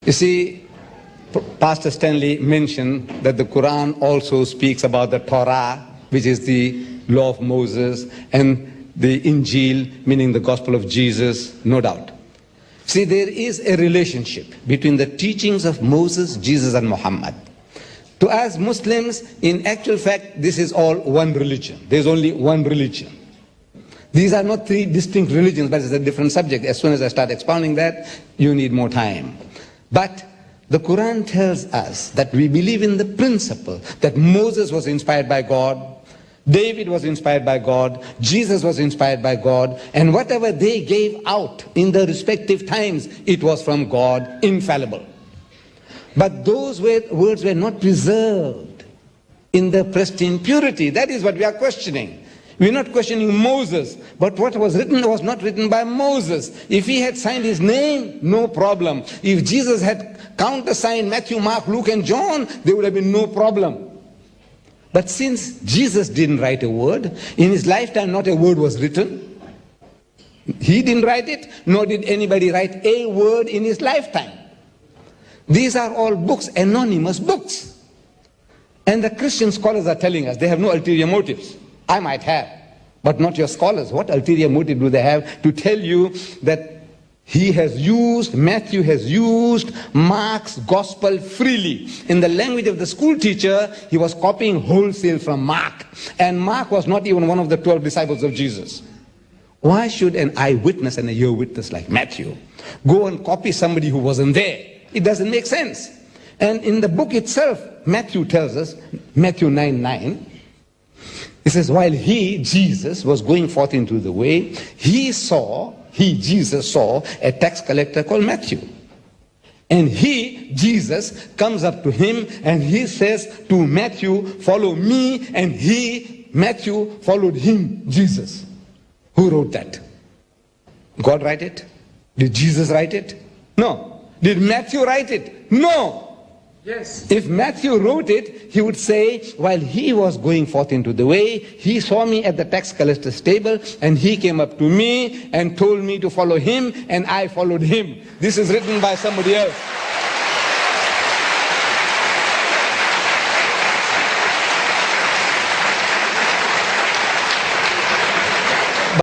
You see, Pastor Stanley mentioned that the Quran also speaks about the Torah, which is the law of Moses, and the Injil, meaning the gospel of Jesus, no doubt. See, there is a relationship between the teachings of Moses, Jesus, and Muhammad. To us Muslims, in actual fact, this is all one religion. There's only one religion. These are not three distinct religions, but it's a different subject. As soon as I start expounding that, you need more time. But the Quran tells us that we believe in the principle that Moses was inspired by God, David was inspired by God, Jesus was inspired by God, and whatever they gave out in the respective times, it was from God, infallible. But those words were not preserved in the pristine purity. That is what we are questioning. We're not questioning Moses, but what was written was not written by Moses. If he had signed his name, no problem. If Jesus had countersigned Matthew, Mark, Luke, and John, there would have been no problem. But since Jesus didn't write a word, in his lifetime not a word was written. He didn't write it, nor did anybody write a word in his lifetime. These are all books, anonymous books. And the Christian scholars are telling us they have no ulterior motives. I might have, but not your scholars. What ulterior motive do they have to tell you that Matthew has used Mark's gospel freely? In the language of the school teacher, he was copying wholesale from Mark. And Mark was not even one of the 12 disciples of Jesus. Why should an eyewitness and a ear witness like Matthew go and copy somebody who wasn't there? It doesn't make sense. And in the book itself, Matthew tells us, Matthew 9:9, it says, while he, Jesus, was going forth into the way, Jesus saw a tax collector called Matthew. And Jesus, comes up to him and he says to Matthew, follow me. And Matthew, followed him, Jesus. Who wrote that? God write it? Did Jesus write it? No. Did Matthew write it? No. Yes. If Matthew wrote it, he would say, while he was going forth into the way, he saw me at the tax collector's table, and he came up to me and told me to follow him, and I followed him. This is written by somebody else.